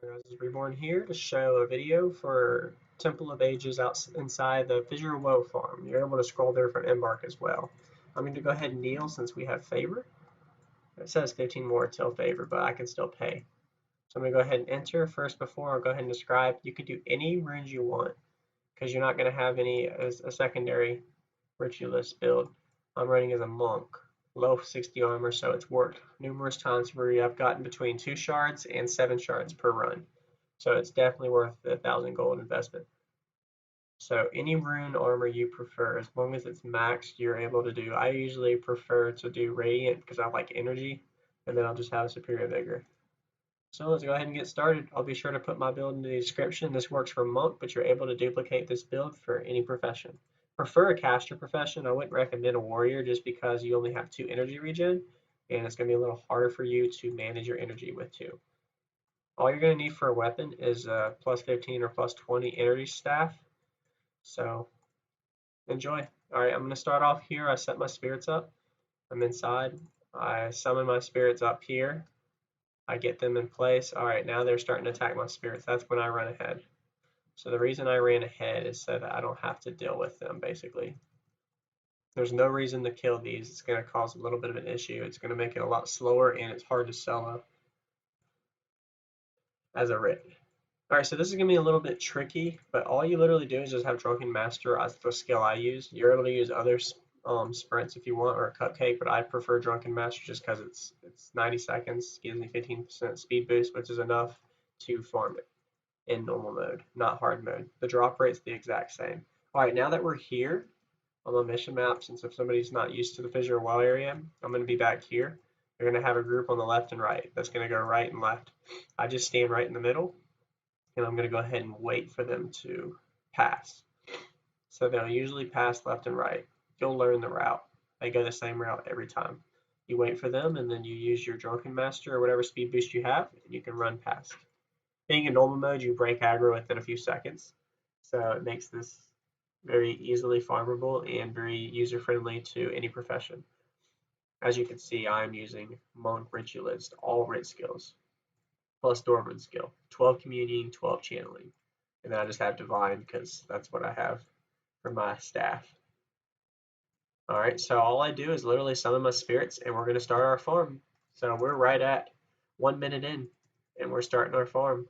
Guys, is Reborn here to show a video for Temple of Ages out inside the Fissure Woe farm. You're able to scroll there for Embark as well. I'm going to go ahead and kneel since we have favor. It says 15 more till favor, but I can still pay. So I'm going to go ahead and enter. First, before I'll go ahead and describe, you can do any runes you want because you're not going to have any as a secondary ritualist build. I'm running as a monk. Low 60 armor, so it's worked numerous times where I've gotten between 2 shards and 7 shards per run. So it's definitely worth the 1,000 gold investment. So any rune armor you prefer, as long as it's maxed, you're able to do. I usually prefer to do Radiant because I like energy, and then I'll just have Superior Vigor. So let's go ahead and get started. I'll be sure to put my build in the description. This works for monk, but you're able to duplicate this build for any profession. Prefer a caster profession. I wouldn't recommend a warrior just because you only have 2 energy regen, and it's going to be a little harder for you to manage your energy with 2. All you're going to need for a weapon is a plus 15 or plus 20 energy staff. So enjoy. Alright, I'm going to start off here. I set my spirits up. I'm inside. I summon my spirits up here. I get them in place. Alright, now they're starting to attack my spirits. That's when I run ahead. So the reason I ran ahead is so that I don't have to deal with them, basically. There's no reason to kill these. It's going to cause a little bit of an issue. It's going to make it a lot slower, and it's hard to solo as a Rit. Alright, so this is going to be a little bit tricky, but all you literally do is just have Drunken Master as the skill I use. You're able to use other sprints if you want, or a Cupcake, but I prefer Drunken Master just because it's 90 seconds, gives me 15% speed boost, which is enough to farm it in normal mode, not hard mode. The drop rate's the exact same. Alright, now that we're here on the mission map, since if somebody's not used to the Fissure Well area, I'm going to be back here. You're going to have a group on the left and right that's going to go right and left. I just stand right in the middle, and I'm going to go ahead and wait for them to pass. So they'll usually pass left and right. You'll learn the route. They go the same route every time. You wait for them, and then you use your Drunken Master or whatever speed boost you have, and you can run past. Being in normal mode, you break aggro within a few seconds. So it makes this very easily farmable and very user-friendly to any profession. As you can see, I'm using Monk Ritualist, all Rit skills, plus Dwarven skill, 12 Communing, 12 Channeling. And then I just have Divine because that's what I have for my staff. Alright, so all I do is literally summon my spirits, and we're going to start our farm. So we're right at 1 minute in, and we're starting our farm.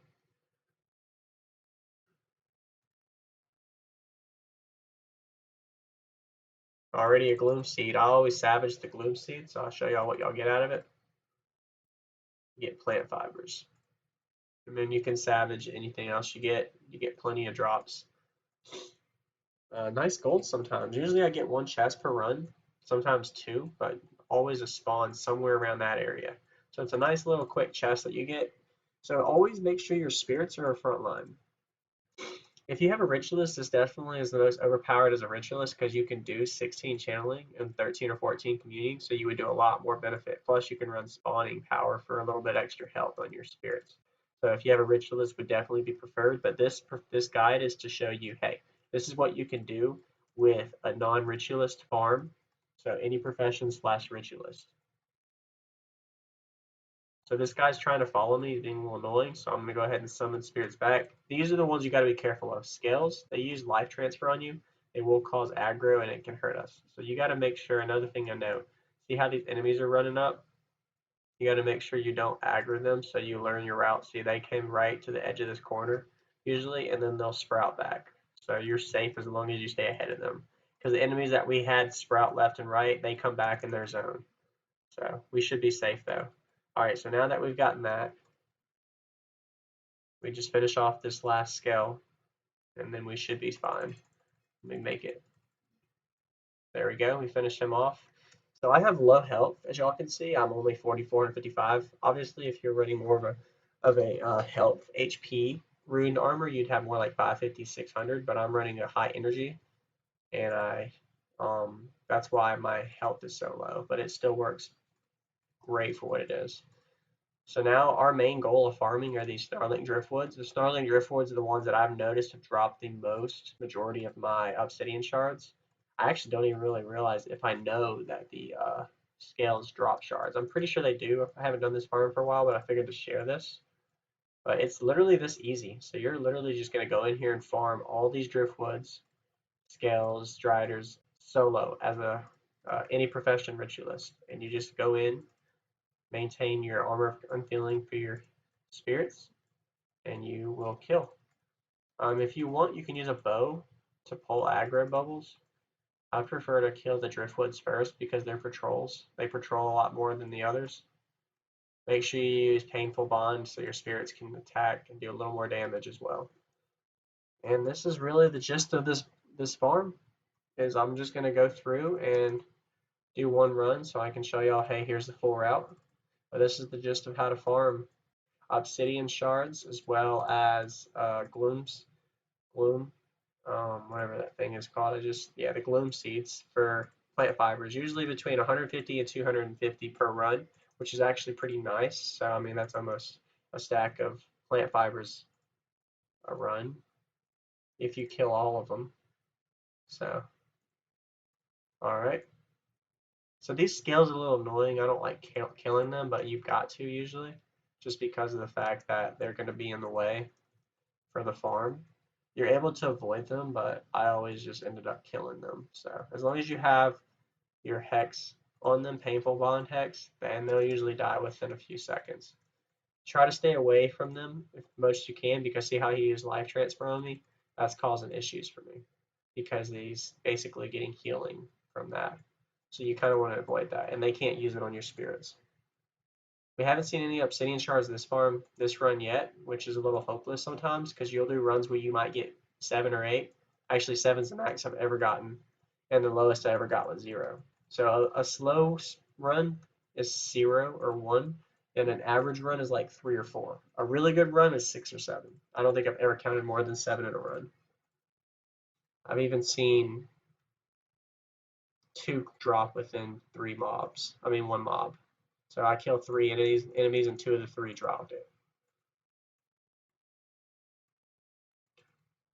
Already a Gloom Seed. I always savage the Gloom Seed, so I'll show y'all what y'all get out of it. You get plant fibers. And then you can savage anything else you get. You get plenty of drops. Nice gold sometimes. Usually I get 1 chest per run, sometimes 2, but always a spawn somewhere around that area. So it's a nice little quick chest that you get. So always make sure your spirits are front line. If you have a ritualist, this definitely is the most overpowered as a ritualist because you can do 16 channeling and 13 or 14 communing, so you would do a lot more benefit. Plus, you can run spawning power for a little bit extra health on your spirits. So if you have a ritualist, would definitely be preferred. But this guide is to show you, hey, this is what you can do with a non-ritualist farm. So any profession / ritualist. So this guy's trying to follow me, he's being a little annoying, so I'm going to go ahead and summon spirits back. These are the ones you got to be careful of. Scales, they use life transfer on you. It will cause aggro and it can hurt us. So you got to make sure, another thing I know, see how these enemies are running up? You got to make sure you don't aggro them so you learn your route. See, they came right to the edge of this corner usually, and then they'll sprout back. So you're safe as long as you stay ahead of them. Because the enemies that we had sprout left and right, they come back in their zone. So we should be safe though. Alright, so now that we've gotten that, we just finish off this last scale, and then we should be fine. Let me make it. There we go, we finished him off. So I have low health, as y'all can see. I'm only 44 and 55. Obviously, if you're running more of a health HP ruined armor, you'd have more like 550, 600, but I'm running a high energy, and that's why my health is so low, but it still works great for what it is. So now our main goal of farming are these Snarling Driftwoods. The Snarling Driftwoods are the ones that I've noticed have dropped the most majority of my Obsidian Shards. I actually don't even really realize if I know that the scales drop shards. I'm pretty sure they do. I haven't done this farm for a while, but I figured to share this. But it's literally this easy. So you're literally just going to go in here and farm all these driftwoods, scales, driders, solo as a any profession ritualist. And you just go in, maintain your armor of unfeeling for your spirits, and you will kill. If you want, you can use a bow to pull aggro bubbles. I prefer to kill the driftwoods first because they're patrols. They patrol a lot more than the others. Make sure you use painful bond so your spirits can attack and do a little more damage as well. And this is really the gist of this farm. Is I'm just gonna go through and do one run so I can show y'all, hey, here's the full route. But this is the gist of how to farm Obsidian Shards as well as gloom, whatever that thing is called. The gloom seeds for plant fibers, usually between 150 and 250 per run, which is actually pretty nice. So I mean that's almost a stack of plant fibers a run if you kill all of them. So all right. So these scales are a little annoying. I don't like killing them, but you've got to usually, just because of the fact that they're going to be in the way for the farm. You're able to avoid them, but I always just ended up killing them. So as long as you have your hex on them, painful bond hex, then they'll usually die within a few seconds. Try to stay away from them if most you can, because see how he used life transfer on me? That's causing issues for me because he's basically getting healing from that. So you kind of want to avoid that, and they can't use it on your spirits. We haven't seen any obsidian shards this run yet, which is a little hopeless sometimes because you'll do runs where you might get 7 or 8. Actually, 7's the max I've ever gotten, and the lowest I ever got was 0. So a slow run is 0 or 1, and an average run is like 3 or 4. A really good run is 6 or 7. I don't think I've ever counted more than 7 in a run. I've even seen 2 drop within 3 mobs. I mean 1 mob. So I killed 3 enemies and 2 of the 3 dropped it.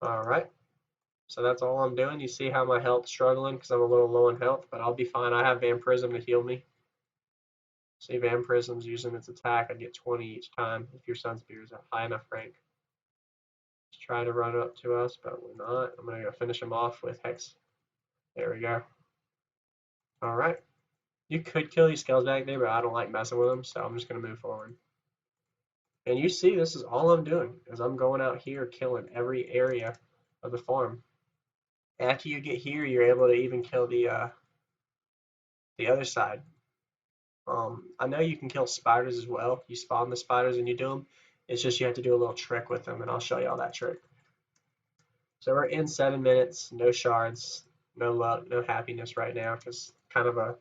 All right. So that's all I'm doing. You see how my health's struggling because I'm a little low in health, but I'll be fine. I have Vampirism to heal me. See, Vampirism's using its attack. I get 20 each time if your Sunspear is at high enough rank. Just try to run up to us, but we're not. I'm going to go finish him off with Hex. There we go. All right. You could kill these scales back there, but I don't like messing with them, so I'm just going to move forward. And you see, this is all I'm doing, is I'm going out here killing every area of the farm. After you get here, you're able to even kill the other side. I know you can kill spiders as well. You spawn the spiders and you do them. It's just you have to do a little trick with them, and I'll show you all that trick. So we're in 7 minutes, no shards, no luck, no happiness right now, because kind of a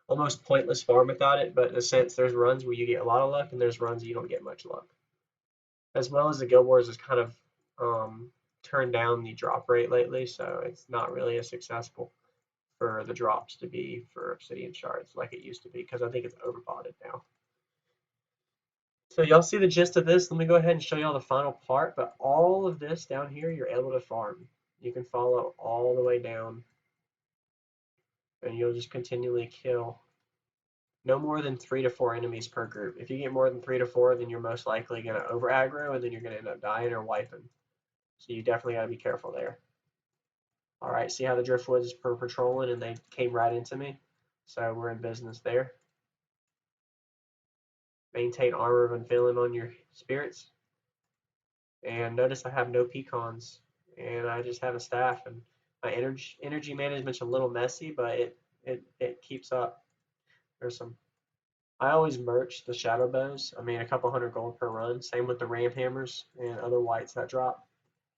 almost pointless farm without it. But in a sense, there's runs where you get a lot of luck, and there's runs where you don't get much luck. As well as the Guild Wars has kind of turned down the drop rate lately, so it's not really as successful for the drops to be for Obsidian Shards like it used to be, because I think it's overbotted now. So y'all see the gist of this. Let me go ahead and show y'all the final part, but all of this down here you're able to farm. You can follow all the way down and you'll just continually kill no more than 3 to 4 enemies per group. If you get more than 3 to 4, then you're most likely going to over aggro and then you're going to end up dying or wiping. So you definitely got to be careful there. All right, see how the driftwoods were patrolling and they came right into me? So we're in business there. Maintain armor of unfailing on your spirits. And notice I have no pecans and I just have a staff, and my energy management's a little messy, but it keeps up. There's some I always merch the shadow bows. I mean a couple hundred gold per run. Same with the ram hammers and other whites that drop.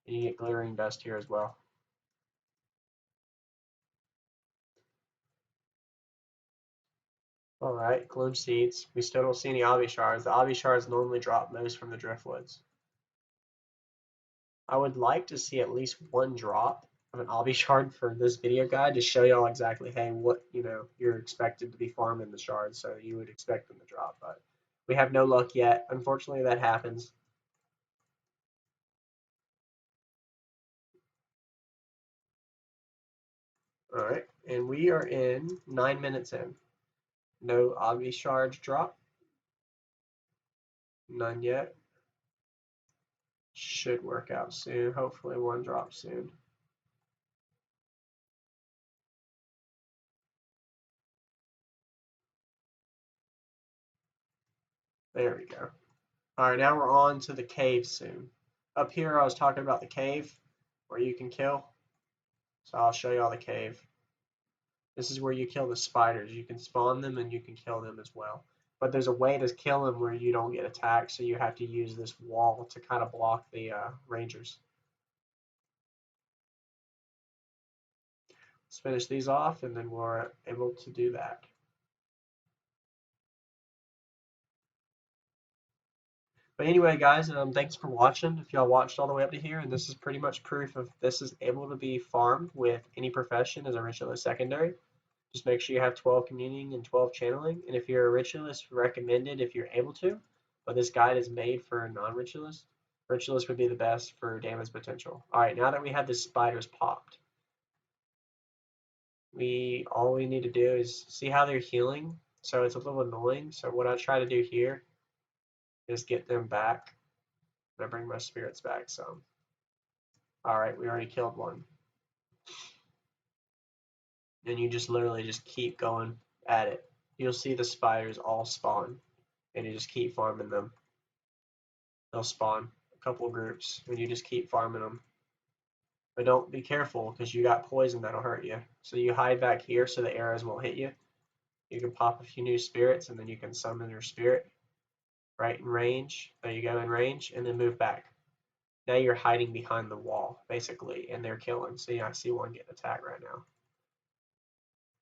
And you get glittering dust here as well. Alright, gloom seeds. We still don't see any obby shards. The obby shards normally drop most from the driftwoods. I would like to see at least 1 drop of an obby shard for this video guide to show y'all exactly, hey, what you're expected to be farming the shards, so you would expect them to drop. But we have no luck yet. Unfortunately, that happens. All right, and we are in 9 minutes in. No obby shards drop. None yet. Should work out soon. Hopefully one drops soon. There we go. All right, now we're on to the cave soon. Up here, I was talking about the cave where you can kill. So I'll show you all the cave. This is where you kill the spiders. You can spawn them and you can kill them as well. But there's a way to kill them where you don't get attacked, so you have to use this wall to kind of block the rangers. Let's finish these off and then we're able to do that. But anyway, guys, thanks for watching. If y'all watched all the way up to here, and this is pretty much proof of this is able to be farmed with any profession as a ritualist secondary. Just make sure you have 12 communing and 12 channeling. And if you're a ritualist, recommended if you're able to. But this guide is made for non-ritualists. Ritualist would be the best for damage potential. All right, now that we have the spiders popped, all we need to do is see how they're healing. So it's a little annoying. So what I try to do here is get them back. I bring my spirits back some. All right, we already killed one. And you just literally just keep going at it. You'll see the spiders all spawn, and you just keep farming them. They'll spawn a couple of groups, and you just keep farming them. But don't be careful because you got poison that'll hurt you. So you hide back here so the arrows won't hit you. You can pop a few new spirits, and then you can summon your spirit right in range. There you go, in range, and then move back. Now you're hiding behind the wall, basically, and they're killing. See, I see one getting attacked right now.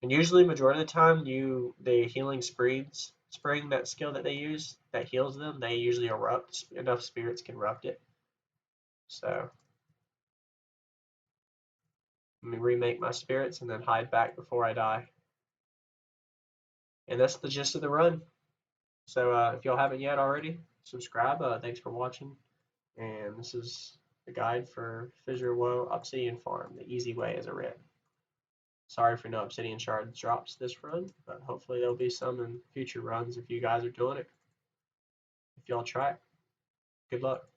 And usually, majority of the time, the healing spring, that skill that they use, that heals them, they usually erupt. Enough spirits can erupt it. So, let me remake my spirits and then hide back before I die. And that's the gist of the run. So, if y'all haven't yet already, subscribe. Thanks for watching. And this is the guide for Fissure Woe Obsidian Farm, the easy way as a Rit. Sorry for no Obsidian Shards drops this run, but hopefully there'll be some in future runs if you guys are doing it. If y'all try it. Good luck.